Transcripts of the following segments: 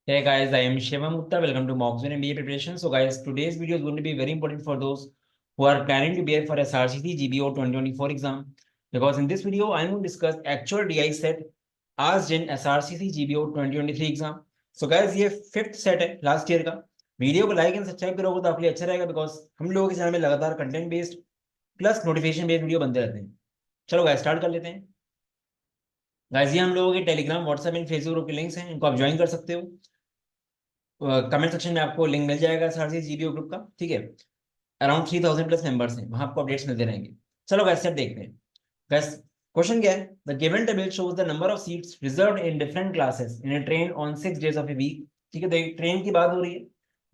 Hey guys, I am Shivam Gupta. Welcome to Mock Zone MBA preparation. So guys, today's video is going to be very important for those who are planning to be for SRCC GBO 2024 exam. Because in this video, I'm going to discuss actual DI set asked in SRCC GBO 2023 exam. So guys, ये fifth set है last year का. Video को like and subscribe करोगे तो आपके लिए अच्छा रहेगा बिकॉज हम लोगों के चैनल में लगातार content based plus notification based video बनते रहते हैं. चलो गाइस स्टार्ट कर लेते हैं. गाइस ये हम लोगों के Telegram WhatsApp and Facebook group के लिंक्स हैं, इनको आप ज्वाइन कर सकते हो. कमेंट सेक्शन में आपको लिंक मिल जाएगा SRC जीबीओ ग्रुप का. ठीक है, अराउंड 3000 प्लस मेंबर्स हैं, वहां आपको अपडेट्स मिलते रहेंगे. चलो गैस सेट देखते हैं. गैस क्वेश्चन क्या है? The given table shows the number of seats reserved in different classes in a train on 6 days of a week. ठीक है, तो एक ट्रेन की बात हो रही है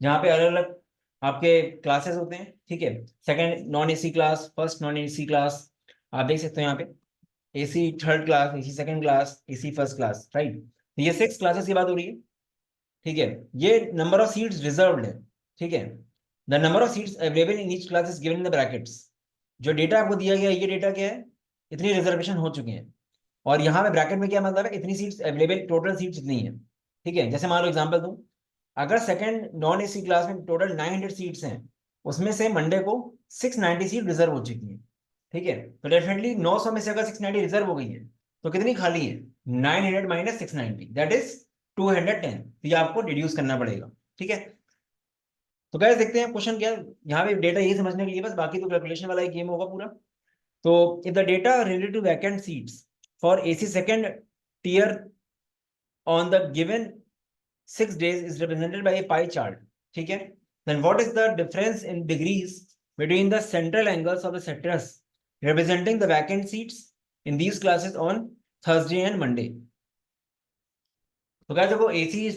जहाँ पे अलग अलग आपके क्लासेस होते हैं. ठीक है, second non AC class, first non AC class, आप देख सकते हो यहाँ पे AC third class, AC second class, AC first class. Right, तो ये 6 क्लासेस की बात हो रही है. ठीक है, ये नंबर ऑफ सीट्स रिजर्व्ड है. ठीक है, the number of seats available in each class is given in the brackets. जो डेटा आपको दिया गया है, ये डेटा क्या है? इतनी रिजर्वेशन हो चुकी है. और यहाँ पे ब्रैकेट में क्या मतलब है? इतनी सीट्स अवेलेबल, टोटल सीट्स इतनी है. ठीक है, जैसे मान लो एग्जांपल दूं, अगर सेकंड नॉन एसी क्लास में टोटल 900 सीट्स हैं, उसमें से मंडे को 690 सीट रिजर्व हो चुकी है. ठीक है, तो डेफिनेटली 900 में से अगर 690 रिजर्व हो गई है तो कितनी खाली है? 900 माइनस 690, दैट इज 210. तो ये आपको डिड्यूस करना पड़ेगा. ठीक है, तो गाइस देखते हैं क्वेश्चन क्या है. यहाँ पे डेटा ये समझने के लिए बस, बाकी तो कैलकुलेशन वाला ही गेम होगा पूरा. तो if the data related to vacant seats for AC second tier on the given 6 days is represented by a pie chart. ठीक है, then what is the difference in degrees between the central angles of the sectors representing the vacant seats in these classes on Thursday and Monday? तो क्या देखो, AC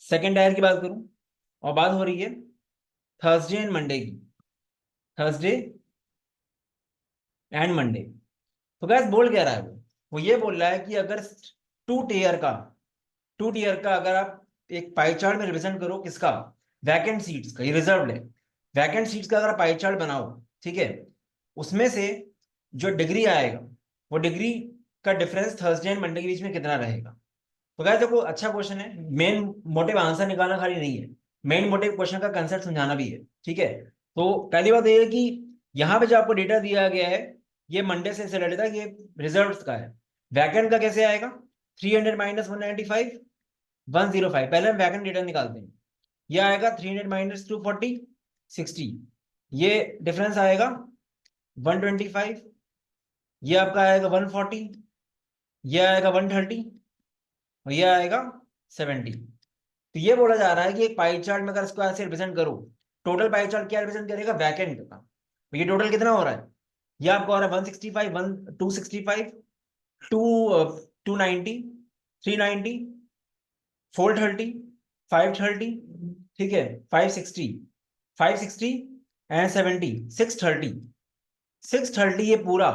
second tier की बात करूं और बात हो रही है थर्सडे एंड मंडे की. Thursday and Monday. तो गैस बोल क्या रहा है वो ये बोल रहा है कि अगर टू टीयर का अगर आप एक पाई चार्ट में रिप्रेजेंट करो किसका? वैकेंट सीट्स का, ये रिजर्व्ड है. वैकेंट सीट्स का अगर पाई चार्ट बनाओ, ठीक है, उसमें से जो डिग्री आएगा वो डिग्री का डिफरेंस थर्सडे एंड मंडे के बीच में कितना रहेगा. तो गाइस देखो, अच्छा क्वेश्चन है. मेन मोटिव आंसर निकालना खाली नहीं है, मेन मोटिव क्वेश्चन का कंसेप्ट समझाना भी है. ठीक है, तो पहली बात यह है कि यहाँ पे जो आपको डेटा दिया गया है ये मंडे से रिलेटेड था, ये रिजर्व्स का है. वैकेंट का कैसे आएगा? 300 माइनस 195, 105. पहले हम वैकेंट डेटा निकालते हैं. ये आएगा 300 माइनस 240, 60. ये डिफरेंस आएगा 125. ये आपका आएगा 140. ये आएगा 130 और ये आएगा 70. तो ये बोला जा रहा है कि एक पाई चार्ट में अगर इसको ऐसे रिप्रेजेंट करो, टोटल पाई चार्ट क्या रिप्रेजेंट करेगा? वैकेंट का. तो ये टोटल कितना हो रहा है? ये आपको आ रहा है 165, 265, 290, 390, 430, 530. ठीक है, 560, 560 एंड 70, 630. 630 ये पूरा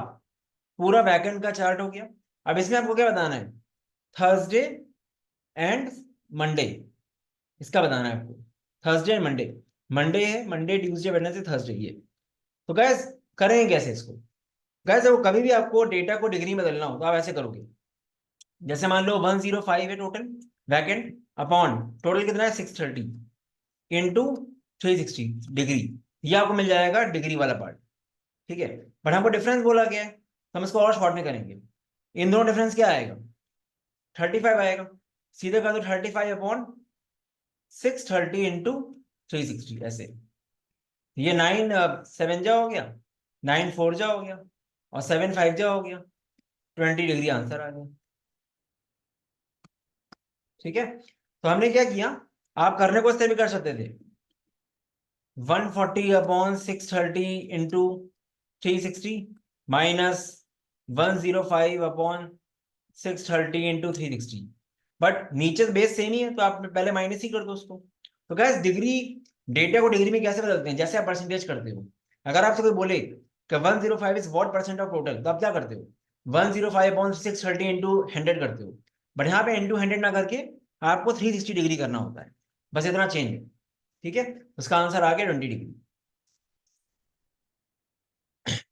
पूरा वैकेंट का चार्ट हो गया. अब इसमें आपको क्या बताना है? थर्सडे एंड मंडे, इसका बताना है आपको. थर्सडे एंड मंडे, मंडे है, मंडे ट्यूसडे वेडनेसडे थर्सडे ये. तो गैस करेंगे कैसे इसको? गैस वो कभी भी आपको डेटा को डिग्री में बदलना हो तो आप ऐसे करोगे. जैसे मान लो 105 है टोटल वैकेंट, अपॉन टोटल कितना है 630 इंटू 360 डिग्री, ये आपको मिल जाएगा डिग्री वाला पार्ट. ठीक है, बट हमको डिफरेंस बोला गया है तो हम इसको और शॉर्ट में करेंगे. इन दोनों डिफरेंस क्या आएगा? 35 आएगा. सीधे कर दो 35 अपॉन 630 इंटू 360 ऐसे. ये 9 7 जा हो गया, 9 4 जा हो गया और 7 5 जा हो गया. 20 डिग्री आंसर आ गया. ठीक है, तो हमने क्या किया, आप करने को इससे भी कर सकते थे. 140 upon 630 into 360 minus 105 upon 630 into 360. But नीचे बेस सेम ही है तो आप पहले माइनस ही कर दो उसको. तो गैस डिग्री, डेटा को डिग्री में कैसे बदलते हैं? जैसे आप परसेंटेज करते हो. अगर आपसे कोई बोले कि 105 is what percent of total, तो आप क्या करते हो? 105 अपॉन 630 इंटू 100 करते हो. बट यहाँ पे इंटू 100 ना करके आपको 360 डिग्री करना होता है, बस इतना चेंज है. ठीक है, उसका आंसर आ गया 20 डिग्री.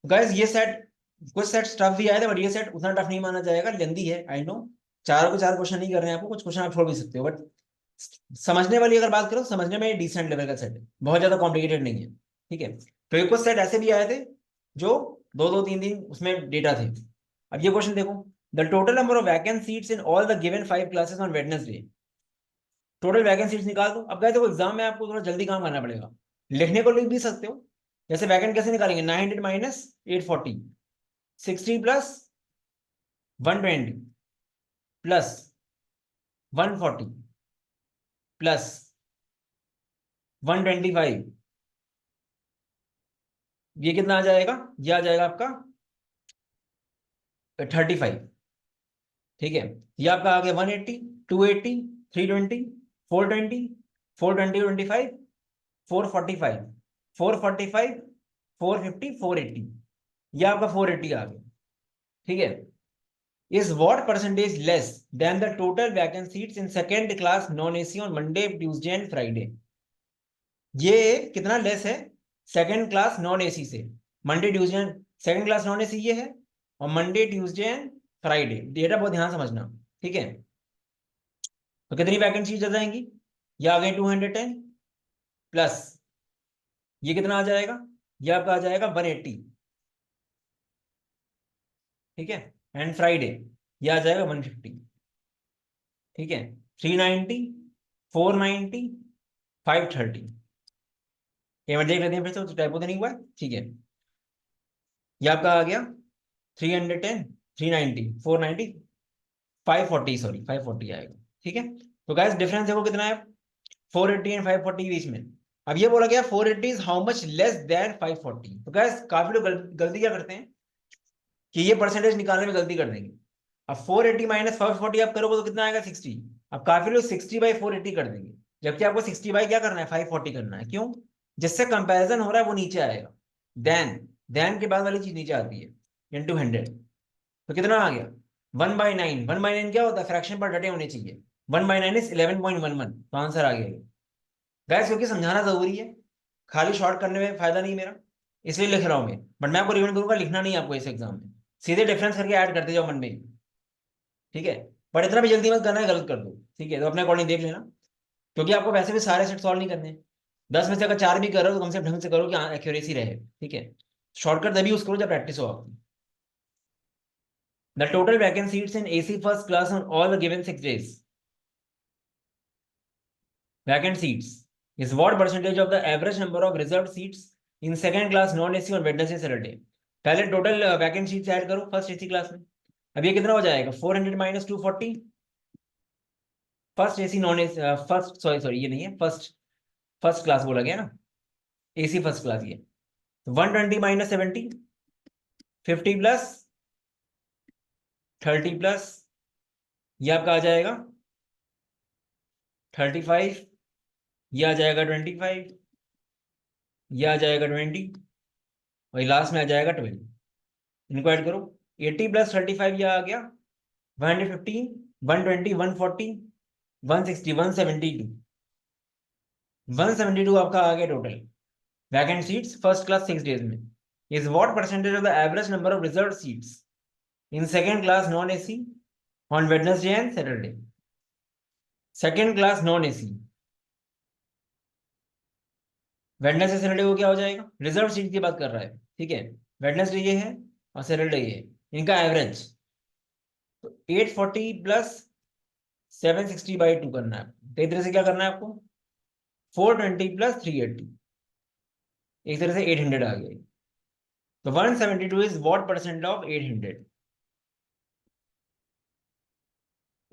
गाइस ये सेट, कुछ सेट टफ भी आए थे बट ये सेट उतना टफ नहीं माना जाएगा, लेंदी है आई नो. चारों के चार क्वेश्चन नहीं कर रहे हैं आपको, कुछ क्वेश्चन आप छोड़ भी सकते हो बट समझने वाली अगर बात करो, समझने में डिसेंट लेवल का सेट है, बहुत ज्यादा कॉम्प्लिकेटेड नहीं है, ठीक है। तो कुछ सेट ऐसे भी आए थे जो 2-2 3 दिन उसमें डेटा थे। अब ये क्वेश्चन देखो, the total number of vacant seats in all the given 5 classes on Wednesday. Total vacant seats निकाल दो। अब गए देखो एग्जाम में आपको थोड़ा जल्दी काम करना पड़ेगा, लिखने को लिख भी सकते हो। जैसे वैकेंट कैसे निकालेंगे, 900 माइनस 840, 60 प्लस 120 प्लस 140 प्लस 125, ये कितना आ जाएगा, ये आ जाएगा आपका 35, ठीक है। ये आपका आ गया 180, 280, 320, 420, 420, 25, 445, 445, 450, 480, ये आपका 480 आ गया, ठीक है। Is what percentage less than the total vacant seats in second class non AC on Monday Tuesday and Friday. ये कितना लेस है सेकेंड क्लास नॉन एसी से, Monday Tuesday, second class non AC ये है, और Monday Tuesday and Friday, data बहुत ध्यान समझना, ठीक है। तो कितनी वैकेंसी आ जाएंगी, ये आ गए 210 प्लस ये कितना आ जाएगा, ये आपका आ जाएगा 180, ठीक है। एंड फ्राइडे ये आ जाएगा 150, ठीक है। 390, 490, 530, ये मैं देख लेते हैं फिर से, तो टाइपो तो नहीं हुआ है, ठीक है। ये आपका आ गया 310, 390, 490, 540, सॉरी 540 आएगा, ठीक है। तो गैस डिफरेंस देखो कितना है, 480 एंड 540 के बीच में। अब ये बोला गया 480 is how much less than 540। तो गैस काफी लोग गलती क्या करते हैं कि ये परसेंटेज निकालने में गलती कर देंगे। अब 480 माइनस 540 आप करोगे तो कितना आएगा, 60। अब काफी लोग 60/480 कर देंगे, जबकि आपको 60 बाई क्या करना है, 540 करना है। क्यों, जिससे कंपैरिजन हो रहा है वो नीचे आएगा, देन के बाद वाली चीज नीचे आती है, इंटू 100। तो कितना आ गया, 1/9। 1/9 क्या होता है, फ्रैक्शन पर डटे होने चाहिए। 1/9 इज 11.11, तो आंसर आ गया गैस। क्योंकि समझाना जरूरी है, खाली शॉर्ट करने में फायदा नहीं मेरा, इसलिए लिख रहा हूं मैं। बट मैं आपको रिकमेंड करूंगा लिखना नहीं आपको इस एग्जाम में, सीधे डिफरेंस करके ऐड करते जाओ मन में, ठीक है। पर इतना भी जल्दी मत करना है गलत कर दो, ठीक है। तो अपने अकॉर्डिंग देख लेना, क्योंकि आपको वैसे भी सारे सेट सॉल्व नहीं करने हैं। 10 में से अगर 4 भी कर रहे हो तो कम से कम ढंग से करो कि एक्यूरेसी रहे, ठीक है। शॉर्टकट तभी यूज करो जब प्रैक्टिस हो आपकी। The total vacant seats in AC first class on all the given 6 days, vacant seats is what percentage of the average number of reserved seats in second class non AC on Wednesday Saturday। पहले total vacant seats add करो first AC class में। अब ये कितना हो जाएगा, 400 minus 240, first AC non AC, first sorry sorry ये नहीं है, फर्स्ट फर्स्ट क्लास बोला गया ना, एसी फर्स्ट क्लास ये। तो 120 माइनस 70, 50 प्लस 30 प्लस ये आपका आ जाएगा 35, ये आ जाएगा 25, ये आ जाएगा 20, और लास्ट में आ जाएगा 12। इनको ऐड करो, 80 प्लस 35 ये आ गया 115, 120, 140, 160, 172, 172 आपका आ गया total vacant seats first class 6 days में। Is what percentage of the average number of reserve seats in second class non AC on Wednesday and Saturday. Second class non AC Wednesday Saturday को क्या हो जाएगा, reserve seat की बात कर रहा है, ठीक है। वेडनेसडे ये है और सैटरडे ये है, इनका एवरेज। तो 840 प्लस 760/2 करना है, तो एक तरह से क्या करना है आपको, 420 प्लस 380, एक तरह से 800 आ गया। तो 172 इज व्हाट परसेंट ऑफ 800।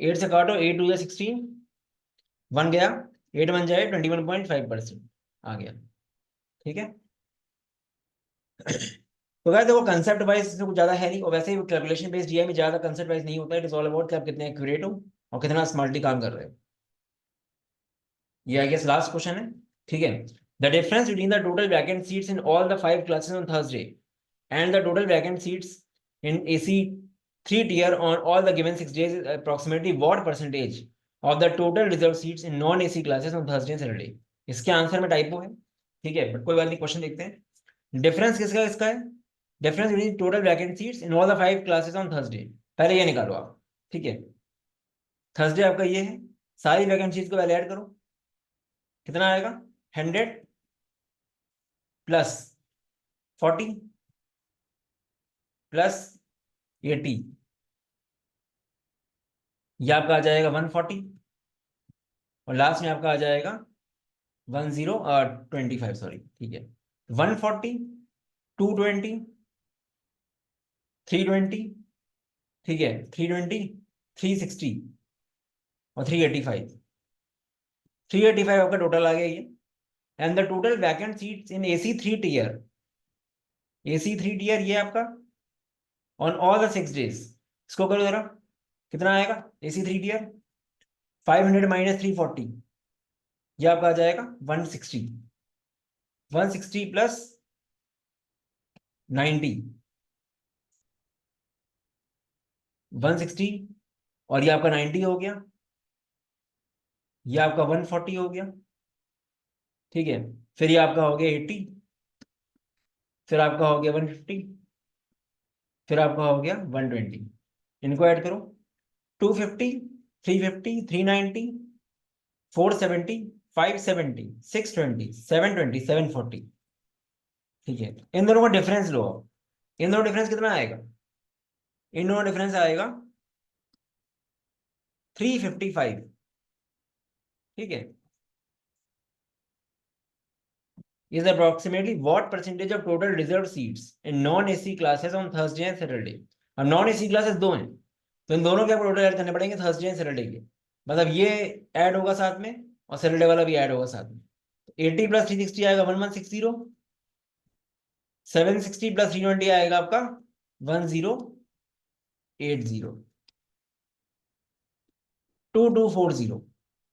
8 से काटो, 8 2 16, 1 गया, 8 बन जाए 21.5% आ गया, ठीक है। तो गाइस देखो कंसेप्ट वाइज इसमें कुछ ज्यादा है नहीं, और वैसे ही कैलकुलेशन बेस्ड जीआई में ज्यादा कंसेप्ट वाइज नहीं होता है। इट इज ऑल अबाउट कि आप कितने एक्यूरेट हो और कितना स्मार्टली काम कर रहे हो। ये आई गेस लास्ट क्वेश्चन है, ठीक है। The difference between the total vacant seats in all the 5 classes on Thursday and the total vacant seats in AC 3 tier on all the given 6 days is approximately what percentage of the total reserved seats in non AC classes on Thursday and Saturday। इसके answer में typo है, ठीक है, but कोई बात नहीं, question देखते हैं। डिफरेंस किसका इसका है, difference between total vacant seats in all the 5 classes on Thursday. पहले ये निकालो आप, ठीक है। थर्सडे आपका ये है, सारी वैकेंसीज को पहले ऐड करो, कितना आएगा 100 प्लस 40 प्लस 80, ये आपका आ जाएगा 140 और लास्ट में आपका आ जाएगा 25, सॉरी, ठीक है, 140, 220, 320, ठीक है, 320, 360 और 385, 385 आपका टोटल आ गया ये। And the total vacant seats in AC 3 tier, AC 3 tier ये आपका ऑन ऑल द 6 डेज, इसको करो जरा, कितना आएगा एसी 3 टियर, 500 माइनस 340, ये आपका आ जाएगा 160, 160 प्लस 90, 160 और ये आपका 90 हो गया, ये आपका 140 हो गया, ठीक है, फिर ये आपका हो गया 80, फिर आपका हो गया 150, फिर आपका हो गया 120, इनको ऐड करो, 250, 350, 390, 470, 570, 620, 720, 740, ठीक है, इन दोनों का डिफरेंस लो, इन दोनों डिफरेंस कितना आएगा, इन दोनों डिफरेंस आएगा 355, ठीक है, is approximately what percentage of total reserved seats in non-AC classes on Thursday and Saturday। अब नॉन एसी क्लासेस दो हैं, तो इन दोनों के टोटल ऐड करने पड़ेंगे थर्सडे एंड सैटरडे के, मतलब ये ऐड होगा साथ में और सैटरडे वाला भी ऐड होगा साथ में, 80 प्लस 360 आएगा 1160, 760 प्लस 320 आएगा आपका 1080, 2240,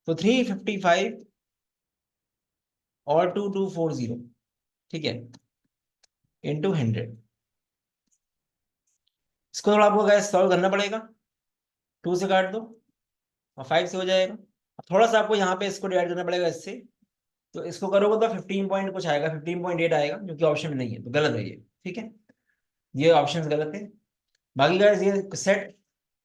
तो 355 और 2240, ठीक है, इंटू 100, इसको थोड़ा आपको गैस सॉल्व करना पड़ेगा, 2 से काट दो और 5 से हो जाएगा, थोड़ा सा आपको यहाँ पे इसको डिवाइड करना पड़ेगा इससे, तो इसको करोगे तो 15 पॉइंट कुछ आएगा, 15.8 आएगा, जो कि ऑप्शन में नहीं है, तो गलत है ये, ठीक है, ये ऑप्शन गलत है। बाकी गाइस ये सेट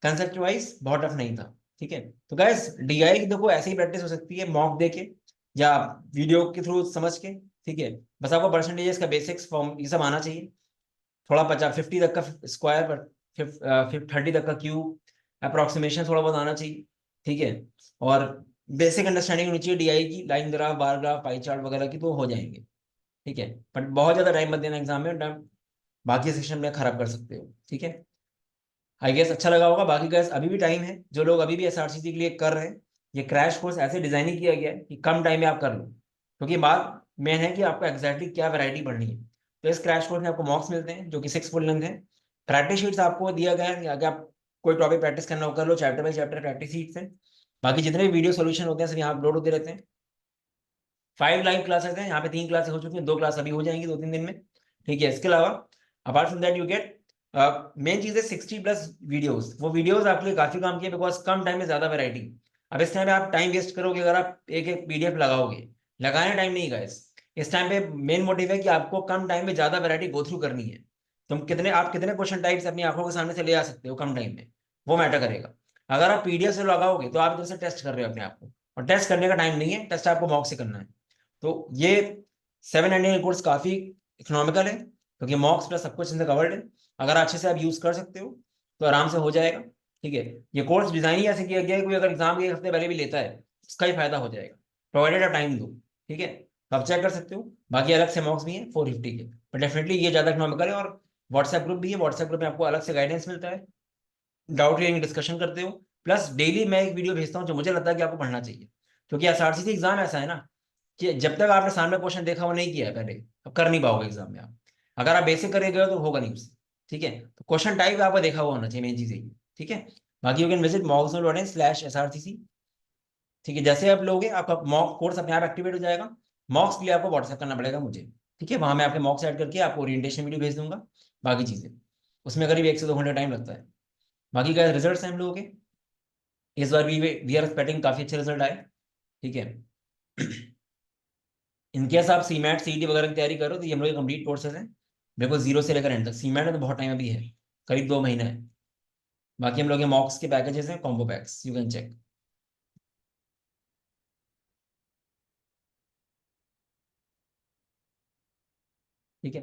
कंसेप्ट वाइज बहुत टफ नहीं था, ठीक है, तो गाइस डीआई की देखो ऐसे ही प्रैक्टिस हो सकती है, मॉक देके या वीडियो के थ्रू समझ के, ठीक है, बस आपको परसेंटेज का बेसिक्स फॉर्म ये सब आना चाहिए, थोड़ा 50 तक का स्क्वायर पर 30 तक का क्यूब अप्रोक्सीमेशन थोड़ा बहुत आना चाहिए, ठीक है, और बेसिक अंडरस्टैंडिंग होनी चाहिए डीआई की, line graph, bar graph, pie chart वगैरह की, तो हो जाएंगे, ठीक है, बट बहुत ज्यादा टाइम मत देना एग्जाम में, टाइम बाकी सेक्शन में खराब कर सकते हो, ठीक है, आई गेस अच्छा लगा होगा। बाकी गैस अभी भी टाइम है, जो लोग अभी भी एसआरसीसी के लिए कर रहे हैं, ये क्रैश कोर्स ऐसे डिजाइन किया गया है कि कम टाइम में आप कर लो, क्योंकि बात मेन है कि आपको एग्जैक्टली क्या वैरायटी पढ़नी है, तो इस क्रैश कोर्स में आपको मॉक्स मिलते हैं जो कि 6 फुल लेंथ है, प्रैक्टिस शीट्स आपको दिया गया है, अगर आप कोई टॉपिक प्रैक्टिस करना हो कर लो, chapter by chapter practice sheets है, बाकी जितने भी वीडियो सोल्यूशन होते हैं सब यहाँ अपलोड होते रहते हैं, 5 लाइव क्लासेस हैं, यहाँ पे 3 क्लासेस हो चुकी हैं, 2 क्लास अभी हो जाएंगी 2-3 दिन में, ठीक है, इसके अलावा apart from that you get main चीज है 60 प्लस वीडियोस, वो वीडियोस आपके लिए काफी काम किए, बिकॉज कम टाइम में ज्यादा वैरायटी, अब इस टाइम पे आप टाइम वेस्ट करोगे अगर आप एक एक पीडीएफ लगाओगे, लगाने टाइम नहीं गाइस, इस टाइम पे मेन मोटिव है कि आपको कम टाइम में ज्यादा वैरायटी गो थ्रू करनी है, तुम कितने आप कितने क्वेश्चन टाइप्स अपनी आंखों के सामने से ले आ सकते हो कम टाइम में, वो मैटर करेगा, अगर आप पीडीएफ से लगाओगे तो आप इधर से टेस्ट कर रहे हो अपने आप को, और टेस्ट करने का टाइम नहीं है, टेस्ट आपको मॉक से करना है, तो ये 700 कोर्स काफी इकोनॉमिकल है, क्योंकि मॉक्स प्लस सब कुछ इनसे कवर्ड है, अगर अच्छे से आप यूज कर सकते हो तो आराम से हो जाएगा, ठीक है, ये कोर्स डिजाइन ही ऐसे किया गया है, कोई अगर एग्जाम के 1 हफ्ते पहले भी लेता है उसका ही फायदा हो जाएगा, प्रोवाइडेड आप टाइम दो, ठीक है, तो आप चेक कर सकते हो, बाकी अलग से मॉक्स भी है 450 के, पर डेफिनेटली ये ज्यादा इकोनॉमिकल है, और व्हाट्सएप ग्रुप भी है, व्हाट्सएप ग्रुप में आपको अलग से गाइडेंस मिलता है, डाउट क्लियरिंग डिस्कशन करते हो, प्लस डेली मैं एक वीडियो भेजता हूँ जो मुझे लगता है कि आपको पढ़ना चाहिए, क्योंकि एसआरसीसी एग्जाम ऐसा है ना कि जब तक आपने सामने क्वेश्चन देखा वो नहीं किया है पहले, अब कर नहीं पाओगे एग्जाम में आप, अगर आप बेसिक करेंगे तो होगा नहीं उससे, ठीक है, तो क्वेश्चन टाइप आपका देखा हुआ होना चाहिए, मेन चीज यही, ठीक है, बाकी यू कैन विजिट mockzone.in/srcc, ठीक है, जैसे आप लोगे आपका मॉक कोर्स अपने आप एक्टिवेट हो जाएगा, मॉक्स के लिए आपको व्हाट्सएप करना पड़ेगा मुझे, ठीक है, वहां मैं आपके मॉक्स ऐड करके आपको ओरिएंटेशन वीडियो भेज दूंगा, बाकी चीजें उसमें करीब 1 से 2 घंटे टाइम लगता है, बाकी का रिजल्ट हैं हम लोगों के, इस बार वी आर एक्सपेक्टिंग काफी अच्छे रिजल्ट आए, ठीक है, इनकेस आप सीमैट सीईटी वगैरह की तैयारी करो तो ये हम लोग कंप्लीट कोर्सेज हैं, बिल्कुल 0 से लेकर एंड तक, सीमैट में तो बहुत टाइम अभी है, करीब 2 महीना है, बाकी हम लोग के मॉक्स के पैकेजेस हैं, combo packs, you can check. ठीक है,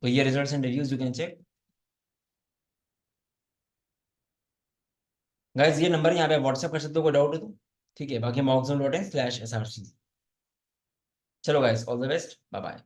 तो ये results and reviews you can check. Guys ये नंबर यहाँ पे व्हाट्सएप कर सकते हो, कोई डाउट है तो। ठीक है, बाकी mockzone.in/src। चलो guys, all the best, bye bye.